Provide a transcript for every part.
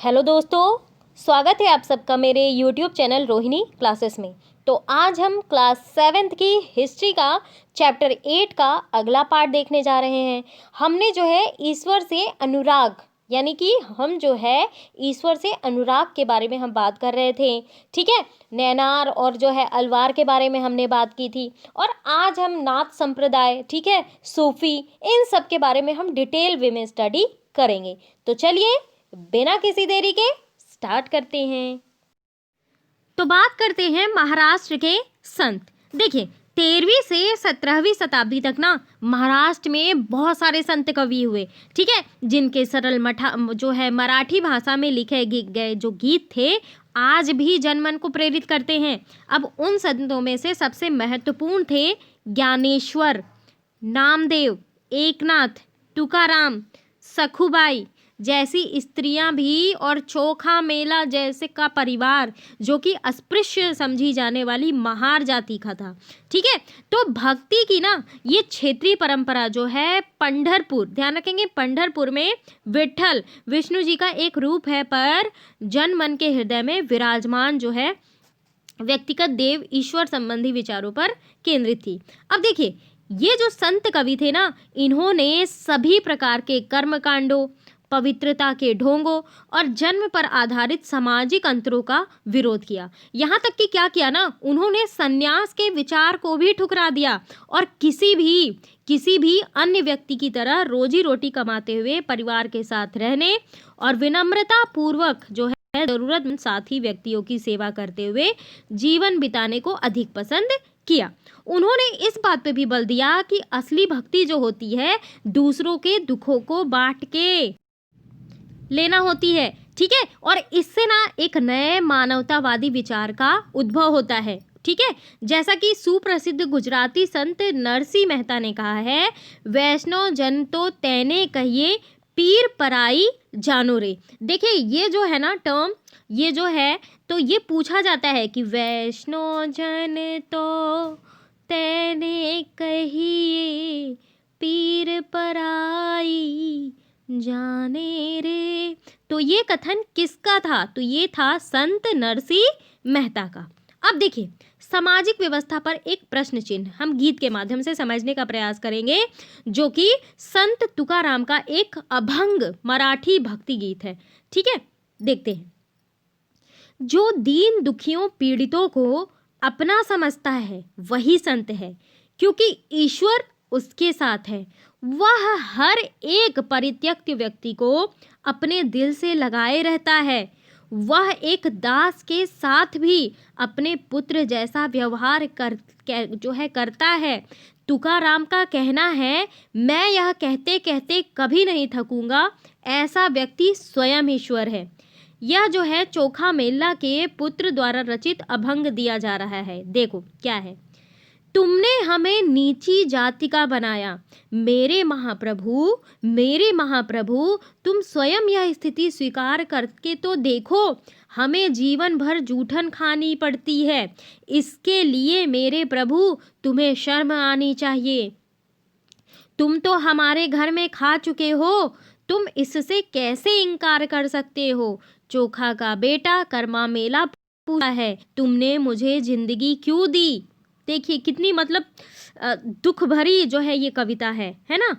Hello दोस्तों, स्वागत है आप सबका मेरे यूट्यूब चैनल रोहिणी क्लासेस में। तो आज हम क्लास 7th की हिस्ट्री का चैप्टर 8 का अगला पार्ट देखने जा रहे हैं। हमने जो है ईश्वर से अनुराग यानी कि हम जो है ईश्वर से अनुराग के बारे में हम बात कर रहे थे। ठीक है, नैनार और जो है अलवार के बारे में हमने बात की थी। और आज हम नाथ संप्रदाय, ठीक है, सूफी, इन सब के बारे में हम डिटेल वे में स्टडी करेंगे। तो चलिए बिना किसी देरी के स्टार्ट करते हैं। तो बात करते हैं महाराष्ट्र के संत। देखिए 13वीं से 17वीं शताब्दी तक ना महाराष्ट्र में बहुत सारे संत कवि हुए, ठीक है, जिनके सरल जो है मराठी भाषा में लिखे गए जो गीत थे आज भी जनमन को प्रेरित करते हैं। अब उन संतों में से सबसे महत्वपूर्ण थे ज्ञानेश्वर, नामदेव, एकनाथ, तुकाराम, सखुबाई जैसी स्त्रियां भी और चोखा मेला जैसे का परिवार जो कि अस्पृश्य समझी जाने वाली महार जाति का था। ठीक है, तो भक्ति की ना ये क्षेत्रीय परंपरा जो है पंढरपुर, ध्यान रखेंगे, पंढरपुर में विठ्ठल विष्णु जी का एक रूप है, पर जन मन के हृदय में विराजमान जो है व्यक्तिगत देव ईश्वर संबंधी विचारों पर केंद्रित थी। अब देखिए ये जो संत कवि थे ना, इन्होंने सभी प्रकार के कर्मकांडों, पवित्रता के ढोंगों और जन्म पर आधारित सामाजिक अंतरों का विरोध किया। यहाँ तक कि क्या किया ना, उन्होंने संन्यास के विचार को भी ठुकरा दिया और किसी भी अन्य व्यक्ति की तरह रोजी रोटी कमाते हुए परिवार के साथ रहने और विनम्रता पूर्वक जो है जरूरतमंद साथी व्यक्तियों की सेवा करते हुए जीवन बिताने को अधिक पसंद किया। उन्होंने इस बात पे भी बल दिया कि असली भक्ति जो होती है दूसरों के दुखों को बांट के लेना होती है। ठीक है, और इससे ना एक नए मानवतावादी विचार का उद्भव होता है। ठीक है, जैसा कि सुप्रसिद्ध गुजराती संत नरसिंह मेहता ने कहा है, वैष्णव जन तो तैने कहिए पीर पराई जानो रे। देखिए ये जो है ना टर्म, ये जो है तो ये पूछा जाता है कि वैष्णव जन तो तैने कहिए पीर पराई जाने रे। तो ये कथन किसका था? तो ये था संत नरसिंह मेहता का। अब देखिए सामाजिक व्यवस्था पर एक प्रश्न चिन्ह हम गीत के माध्यम से समझने का प्रयास करेंगे, जो कि संत तुकाराम का एक अभंग मराठी भक्ति गीत है। ठीक है, देखते हैं। जो दीन दुखियों पीड़ितों को अपना समझता है वही संत है, क्योंकि ईश्वर उसके साथ है। वह हर एक परित्यक्त व्यक्ति को अपने दिल से लगाए रहता है। वह एक दास के साथ भी अपने पुत्र जैसा व्यवहार करता है। तुकाराम का कहना है, मैं यह कहते कहते कभी नहीं थकूंगा, ऐसा व्यक्ति स्वयं ईश्वर है। यह जो है चोखा मेला के पुत्र द्वारा रचित अभंग दिया जा रहा है। देखो क्या है, तुमने हमें नीची जाति का बनाया, मेरे महाप्रभु तुम स्वयं यह स्थिति स्वीकार करके तो देखो, हमें जीवन भर जूठन खानी पड़ती है। इसके लिए मेरे प्रभु तुम्हें शर्म आनी चाहिए। तुम तो हमारे घर में खा चुके हो, तुम इससे कैसे इनकार कर सकते हो? चोखा का बेटा कर्मा मेला पूछा है, तुमने मुझे जिंदगी क्यों दी? देखिए कितनी मतलब दुख भरी जो है ये कविता है ना।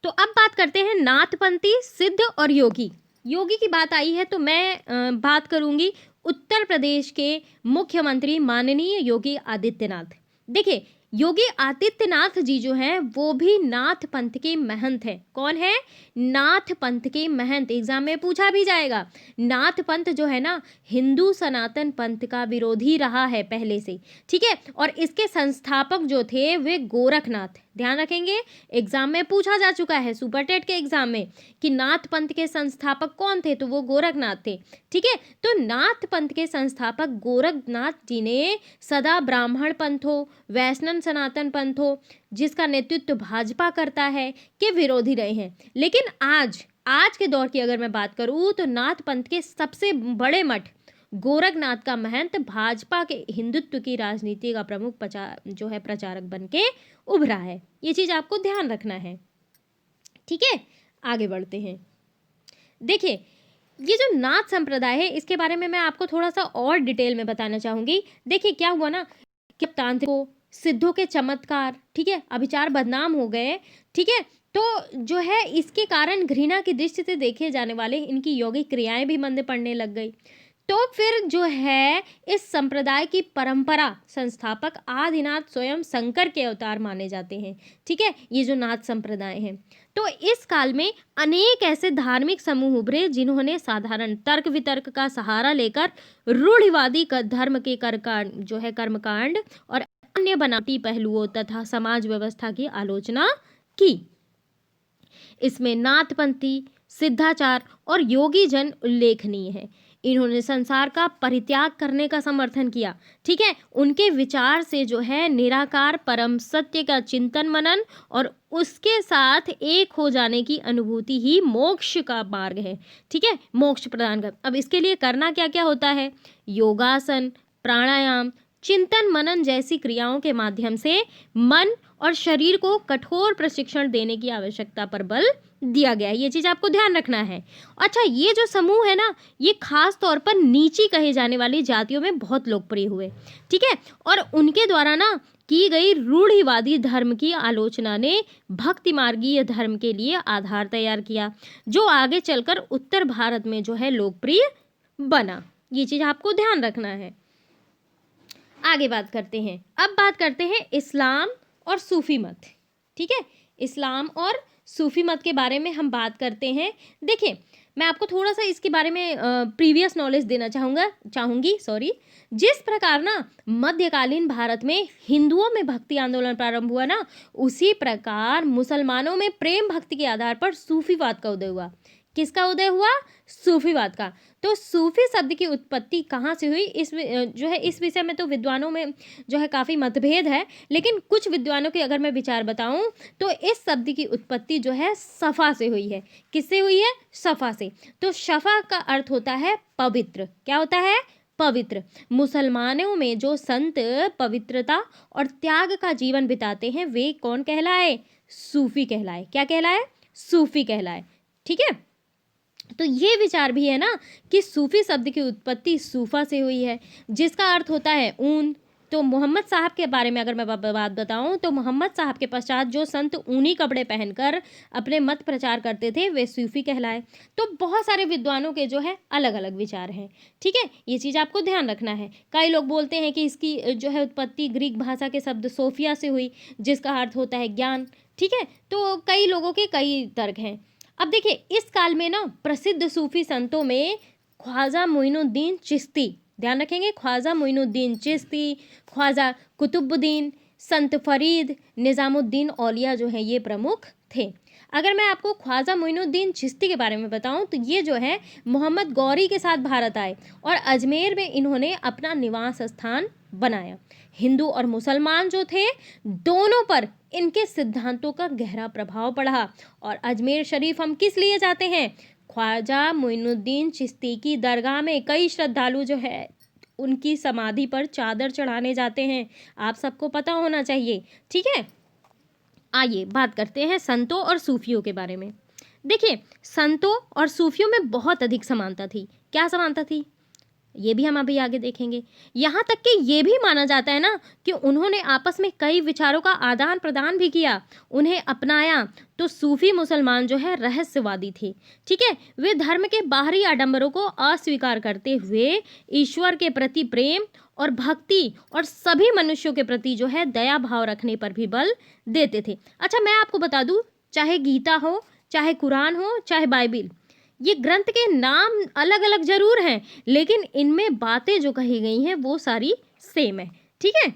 तो अब बात करते हैं नाथपंथी, सिद्ध और योगी। योगी की बात आई है तो मैं बात करूंगी उत्तर प्रदेश के मुख्यमंत्री माननीय योगी आदित्यनाथ। देखिए योगी आदित्यनाथ जी जो हैं वो भी नाथ पंथ के महंत हैं। कौन है? नाथ पंथ के महंत। एग्जाम में पूछा भी जाएगा। नाथ पंथ जो है ना हिंदू सनातन पंथ का विरोधी रहा है पहले से। ठीक है, और इसके संस्थापक जो थे वे गोरखनाथ। ध्यान रखेंगे, एग्जाम में पूछा जा चुका है सुपर टेट के एग्जाम में कि नाथ पंथ के संस्थापक कौन थे, तो वो गोरखनाथ थे। ठीक है, तो नाथ पंथ के संस्थापक गोरखनाथ जी ने सदा ब्राह्मण पंथ हो, वैष्णव सनातन पंथ हो, जिसका नेतृत्व भाजपा करता है, के विरोधी रहे हैं। लेकिन आज के दौर की अगर मैं बात करूं तो नाथ पंथ के सबसे बड़े मठ गोरखनाथ का महंत भाजपा के हिंदुत्व की राजनीति का प्रमुख प्रचारक बन के उभरा है। ये चीज आपको ध्यान रखना है। ठीक है, आगे बढ़ते हैं। देखिए ये जो नाथ संप्रदाय है इसके बारे में मैं आपको थोड़ा सा और डिटेल में बताना चाहूंगी। देखिए क्या हुआ ना कि तांत्रिकों, सिद्धों के चमत्कार, ठीक है, अभिचार बदनाम हो गए, ठीक है। तो जो है इसके कारण घृणा की दृष्टि से देखे जाने वाले इनकी यौगिक क्रियाएं भी मंद पड़ने लग गई। तो फिर जो है इस संप्रदाय की परंपरा संस्थापक आदिनाथ स्वयं शंकर के अवतार माने जाते हैं, ठीक है, ये जो नाथ संप्रदाय है। तो इस काल में अनेक ऐसे धार्मिक समूह उभरे जिन्होंने साधारण तर्क वितर्क का सहारा लेकर रूढ़िवादी धर्म के जो है कर्मकांड और अन्य बनावटी पहलुओं तथा समाज व्यवस्था की आलोचना की। इसमें नाथपंथी, सिद्धाचार और योगी जन उल्लेखनीय है। इन्होंने संसार का परित्याग करने का समर्थन किया, ठीक है। उनके विचार से जो है निराकार परम सत्य का चिंतन मनन और उसके साथ एक हो जाने की अनुभूति ही मोक्ष का मार्ग है, ठीक है, मोक्ष प्रदान कर। अब इसके लिए करना क्या क्या होता है? योगासन, प्राणायाम, चिंतन मनन जैसी क्रियाओं के माध्यम से मन और शरीर को कठोर प्रशिक्षण देने की आवश्यकता पर बल दिया गया है। ये चीज आपको ध्यान रखना है। अच्छा, ये जो समूह है ना, ये खास तौर पर नीची कहे जाने वाली जातियों में बहुत लोकप्रिय हुए, ठीक है। और उनके द्वारा ना की गई रूढ़िवादी धर्म की आलोचना ने भक्ति मार्गीय धर्म के लिए आधार तैयार किया, जो आगे चलकर उत्तर भारत में जो है लोकप्रिय बना। ये चीज आपको ध्यान रखना है। आगे बात करते हैं। अब बात करते हैं इस्लाम और सूफी मत, ठीक है। इस्लाम और सूफी मत के बारे में हम बात करते हैं। देखिए, मैं आपको थोड़ा सा इसके बारे में प्रीवियस नॉलेज देना चाहूँगी। जिस प्रकार ना मध्यकालीन भारत में हिंदुओं में भक्ति आंदोलन प्रारंभ हुआ ना, उसी प्रकार मुसलमानों में प्रेम भक्ति के आधार पर सूफीवाद का उदय हुआ। किसका उदय हुआ? सूफीवाद का। तो सूफी शब्द की उत्पत्ति कहाँ से हुई, इस विषय में तो विद्वानों में जो है काफ़ी मतभेद है, लेकिन कुछ विद्वानों के अगर मैं विचार बताऊं तो इस शब्द की उत्पत्ति जो है सफ़ा से हुई है। किससे हुई है? सफ़ा से। तो सफ़ा का अर्थ होता है पवित्र। क्या होता है? पवित्र। मुसलमानों में जो संत पवित्रता और त्याग का जीवन बिताते हैं वे कौन कहलाए? सूफी कहलाए। क्या कहलाए? सूफी कहलाए, ठीक है। तो ये विचार भी है ना कि सूफी शब्द की उत्पत्ति सूफा से हुई है, जिसका अर्थ होता है ऊन। तो मोहम्मद साहब के बारे में अगर मैं बात बताऊं तो मोहम्मद साहब के पश्चात जो संत ऊनी कपड़े पहनकर अपने मत प्रचार करते थे वे सूफी कहलाए। तो बहुत सारे विद्वानों के जो है अलग अलग विचार हैं, ठीक है। ये चीज़ आपको ध्यान रखना है। कई लोग बोलते हैं कि इसकी जो है उत्पत्ति ग्रीक भाषा के शब्द सोफिया से हुई, जिसका अर्थ होता है ज्ञान, ठीक है। तो कई लोगों के कई तर्क हैं। अब देखिए, इस काल में ना प्रसिद्ध सूफी संतों में ख्वाजा मोइनुद्दीन चिश्ती, ध्यान रखेंगे, ख्वाजा मोइनुद्दीन चिश्ती, ख्वाजा कुतुबुद्दीन, संत फरीद, निज़ामुद्दीन औलिया जो है ये प्रमुख थे। अगर मैं आपको ख्वाजा मोइनुद्दीन चिश्ती के बारे में बताऊं तो ये जो है मोहम्मद गौरी के साथ भारत आए और अजमेर में इन्होंने अपना निवास स्थान बनाया। हिंदू और मुसलमान जो थे दोनों पर इनके सिद्धांतों का गहरा प्रभाव पड़ा। और अजमेर शरीफ हम किस लिए जाते हैं? ख्वाजा मोइनुद्दीन चिश्ती की दरगाह में कई श्रद्धालु जो है उनकी समाधि पर चादर चढ़ाने जाते हैं। आप सबको पता होना चाहिए, ठीक है। आइए बात करते हैं संतों और सूफियों के बारे में। देखिए, संतों और सूफियों में बहुत अधिक समानता थी। क्या समानता थी? ये भी हम अभी आगे देखेंगे। यहाँ तक कि ये भी माना जाता है ना कि उन्होंने आपस में कई विचारों का आदान प्रदान भी किया, उन्हें अपनाया। तो सूफी मुसलमान जो है रहस्यवादी थे, ठीक है। वे धर्म के बाहरी आडंबरों को अस्वीकार करते हुए ईश्वर के प्रति प्रेम और भक्ति और सभी मनुष्यों के प्रति जो है दया भाव रखने पर भी बल देते थे। अच्छा, मैं आपको बता दूं, चाहे गीता हो, चाहे कुरान हो, चाहे बाइबिल, ये ग्रंथ के नाम अलग अलग जरूर हैं, लेकिन इनमें बातें जो कही गई हैं वो सारी सेम है, ठीक है।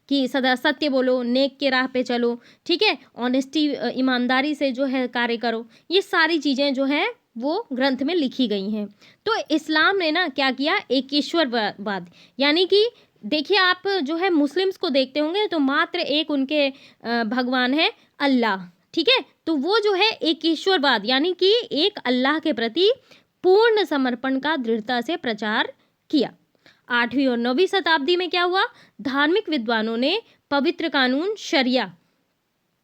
कि सदा सत्य बोलो, नेक के राह पे चलो, ठीक है, ऑनेस्टी ईमानदारी से जो है कार्य करो। ये सारी चीज़ें जो है वो ग्रंथ में लिखी गई हैं। तो इस्लाम ने ना क्या किया? एक ईश्वरवाद, यानी कि देखिए, आप जो है मुस्लिम्स को देखते होंगे तो मात्र एक उनके भगवान है अल्लाह, ठीक है। तो वो जो है एक ईश्वरवाद यानी कि एक अल्लाह के प्रति पूर्ण समर्पण का दृढ़ता से प्रचार किया। 8वीं और 9वीं शताब्दी में क्या हुआ? धार्मिक विद्वानों ने पवित्र कानून शरिया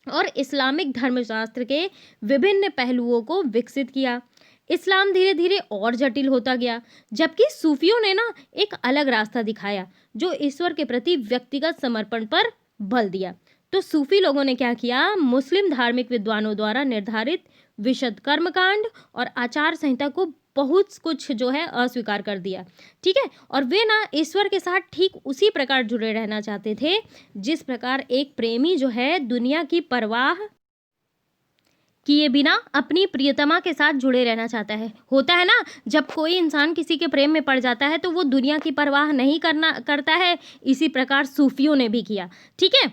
और इस्लामिक धर्मशास्त्र के विभिन्न पहलुओं को विकसित किया। इस्लाम धीरे धीरे और जटिल होता गया, जबकि सूफियों ने ना एक अलग रास्ता दिखाया जो ईश्वर के प्रति व्यक्तिगत समर्पण पर बल दिया। तो सूफी लोगों ने क्या किया, मुस्लिम धार्मिक विद्वानों द्वारा निर्धारित विशुद्ध कर्मकांड और आचार संहिता को बहुत कुछ जो है अस्वीकार कर दिया। ठीक है, और वे ना ईश्वर के साथ ठीक उसी प्रकार जुड़े रहना चाहते थे जिस प्रकार एक प्रेमी जो है दुनिया की परवाह किए बिना अपनी प्रियतमा के साथ जुड़े रहना चाहता है। होता है ना, जब कोई इंसान किसी के प्रेम में पड़ जाता है तो वो दुनिया की परवाह नहीं करता है। इसी प्रकार सूफियों ने भी किया। ठीक है,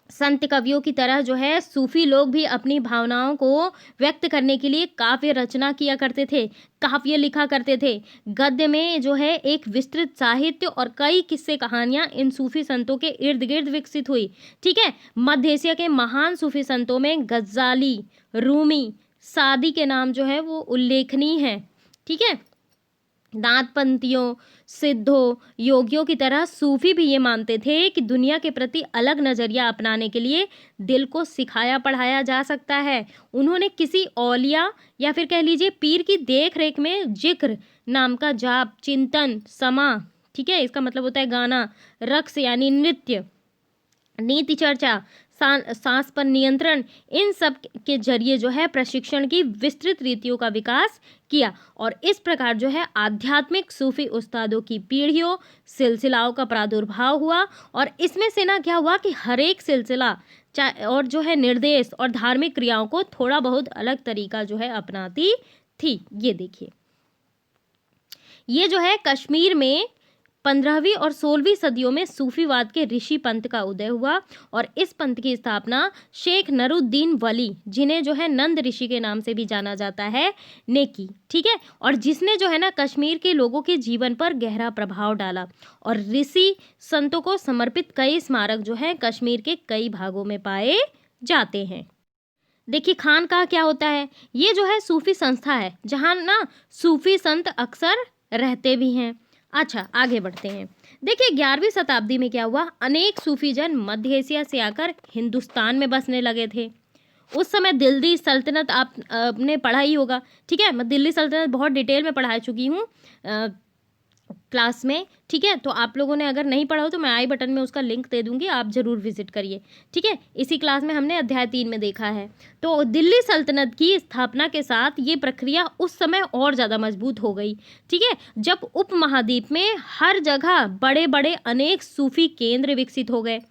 संत कवियों की तरह जो है सूफी लोग भी अपनी भावनाओं को व्यक्त करने के लिए काव्य रचना किया करते थे, काव्य लिखा करते थे। गद्य में जो है एक विस्तृत साहित्य और कई किस्से कहानियां इन सूफी संतों के इर्द गिर्द विकसित हुई। ठीक है, मध्य एशिया के महान सूफी संतों में गज्जाली, रूमी, सादी के नाम जो है वो उल्लेखनीय है। ठीक है, नाथपंथियों, सिद्धों, योगियों की तरह सूफी भी ये मानते थे कि दुनिया के प्रति अलग नजरिया अपनाने के लिए दिल को सिखाया पढ़ाया जा सकता है। उन्होंने किसी औलिया या फिर कह लीजिए पीर की देख रेख में जिक्र नाम का जाप, चिंतन, समा, ठीक है, इसका मतलब होता है गाना, रक्स यानी नृत्य, नीति चर्चा, सांस पर नियंत्रण, इन सब के जरिए जो है प्रशिक्षण की विस्तृत रीतियों का विकास किया। और इस प्रकार जो है आध्यात्मिक सूफी उस्तादों की पीढ़ियों सिलसिलाओं का प्रादुर्भाव हुआ। और इसमें से ना क्या हुआ कि हर एक सिलसिला और जो है निर्देश और धार्मिक क्रियाओं को थोड़ा बहुत अलग तरीका जो है अपनाती थी। ये देखिए, ये जो है कश्मीर में 15वीं और 16वीं सदियों में सूफीवाद के ऋषि पंथ का उदय हुआ और इस पंथ की स्थापना शेख नरुद्दीन वली, जिन्हें जो है नंद ऋषि के नाम से भी जाना जाता है, ने की। ठीक है, और जिसने जो है ना कश्मीर के लोगों के जीवन पर गहरा प्रभाव डाला और ऋषि संतों को समर्पित कई स्मारक जो है कश्मीर के कई भागों में पाए जाते हैं। देखिए, खानकाह क्या होता है, ये जो है सूफी संस्था है जहाँ ना सूफी संत अक्सर रहते भी हैं। अच्छा, आगे बढ़ते हैं। देखिए, 11वीं शताब्दी में क्या हुआ, अनेक सूफी जन मध्य एशिया से आकर हिंदुस्तान में बसने लगे थे। उस समय दिल्ली सल्तनत आपने पढ़ा ही होगा। ठीक है, मैं दिल्ली सल्तनत बहुत डिटेल में पढ़ा चुकी हूँ क्लास में। ठीक है, तो आप लोगों ने अगर नहीं पढ़ा हो तो मैं आई बटन में उसका लिंक दे दूंगी, आप जरूर विजिट करिए। ठीक है, इसी क्लास में हमने अध्याय 3 में देखा है। तो दिल्ली सल्तनत की स्थापना के साथ ये प्रक्रिया उस समय और ज़्यादा मजबूत हो गई। ठीक है, जब उपमहाद्वीप में हर जगह बड़े बड़े अनेक सूफी केंद्र विकसित हो गए।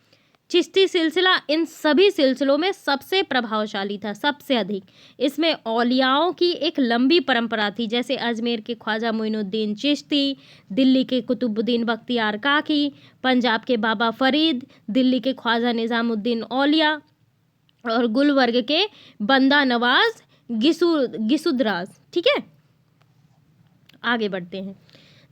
चिश्ती सिलसिला इन सभी सिलसिलों में सबसे प्रभावशाली था, सबसे अधिक। इसमें औलियाओं की एक लंबी परंपरा थी, जैसे अजमेर के ख्वाजा मोइनुद्दीन चिश्ती, दिल्ली के कुतुबुद्दीन बख्तियार काकी, पंजाब के बाबा फरीद, दिल्ली के ख्वाजा निज़ामुद्दीन औलिया और गुलबर्ग के बंदा नवाज गिसुदराज। ठीक है, आगे बढ़ते हैं।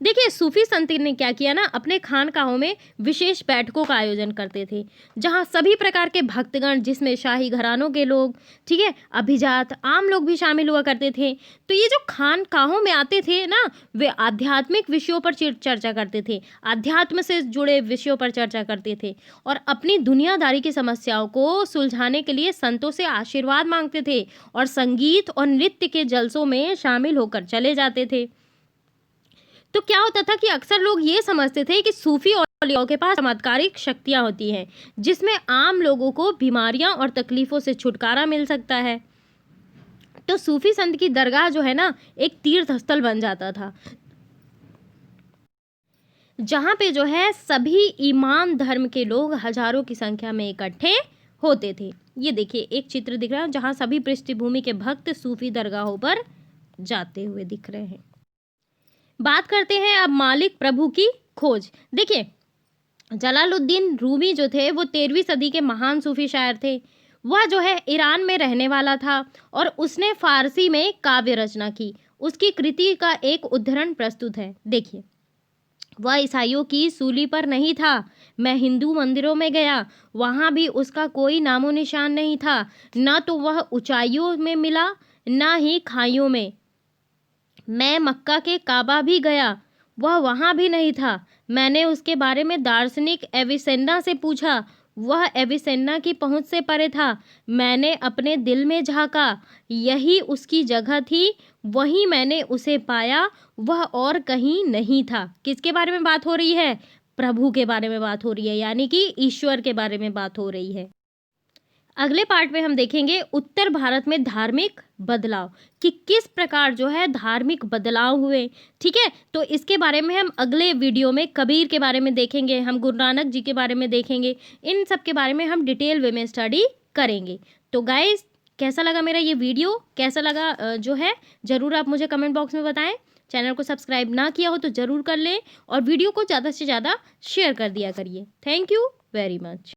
देखिए, सूफी संत ने क्या किया ना, अपने खानकाहों में विशेष बैठकों का आयोजन करते थे जहां सभी प्रकार के भक्तगण, जिसमें शाही घरानों के लोग, ठीक है, अभिजात, आम लोग भी शामिल हुआ करते थे। तो ये जो खानकाहों में आते थे ना, वे आध्यात्मिक विषयों पर चर्चा करते थे, अध्यात्म से जुड़े विषयों पर चर्चा करते थे और अपनी दुनियादारी की समस्याओं को सुलझाने के लिए संतों से आशीर्वाद मांगते थे और संगीत और नृत्य के जलसों में शामिल होकर चले जाते थे। तो क्या होता था कि अक्सर लोग ये समझते थे कि सूफी औलियाओं के पास चमत्कारिक शक्तियां होती हैं जिसमें आम लोगों को बीमारियां और तकलीफों से छुटकारा मिल सकता है। तो सूफी संत की दरगाह जो है ना एक तीर्थ स्थल बन जाता था जहां पे जो है सभी ईमान धर्म के लोग हजारों की संख्या में इकट्ठे होते थे। ये देखिए, एक चित्र दिख रहा है जहां सभी पृष्ठभूमि के भक्त सूफी दरगाहों पर जाते हुए दिख रहे हैं। बात करते हैं अब मालिक प्रभु की खोज। देखिए, जलालुद्दीन रूमी जो थे वो 13वीं सदी के महान सूफी शायर थे। वह जो है ईरान में रहने वाला था और उसने फारसी में काव्य रचना की। उसकी कृति का एक उद्धरण प्रस्तुत है, देखिए। वह ईसाइयों की सूली पर नहीं था, मैं हिंदू मंदिरों में गया, वहाँ भी उसका कोई नामो निशान नहीं था। न तो वह ऊंचाइयों में मिला न ही खाइयों में। मैं मक्का के काबा भी गया, वह वहाँ भी नहीं था। मैंने उसके बारे में दार्शनिक एविसेना से पूछा, वह एविसेना की पहुंच से परे था। मैंने अपने दिल में झांका, यही उसकी जगह थी, वहीं मैंने उसे पाया, वह और कहीं नहीं था। किसके बारे में बात हो रही है? प्रभु के बारे में बात हो रही है, यानी कि ईश्वर के बारे में बात हो रही है। अगले पार्ट में हम देखेंगे उत्तर भारत में धार्मिक बदलाव, कि किस प्रकार जो है धार्मिक बदलाव हुए। ठीक है, तो इसके बारे में हम अगले वीडियो में कबीर के बारे में देखेंगे, हम गुरु नानक जी के बारे में देखेंगे, इन सब के बारे में हम डिटेल वे में स्टडी करेंगे। तो गाइस, कैसा लगा मेरा ये वीडियो, कैसा लगा जो है ज़रूर आप मुझे कमेंट बॉक्स में बताएं। चैनल को सब्सक्राइब ना किया हो तो ज़रूर कर लें और वीडियो को ज़्यादा से ज़्यादा शेयर कर दिया करिए। Thank you very much.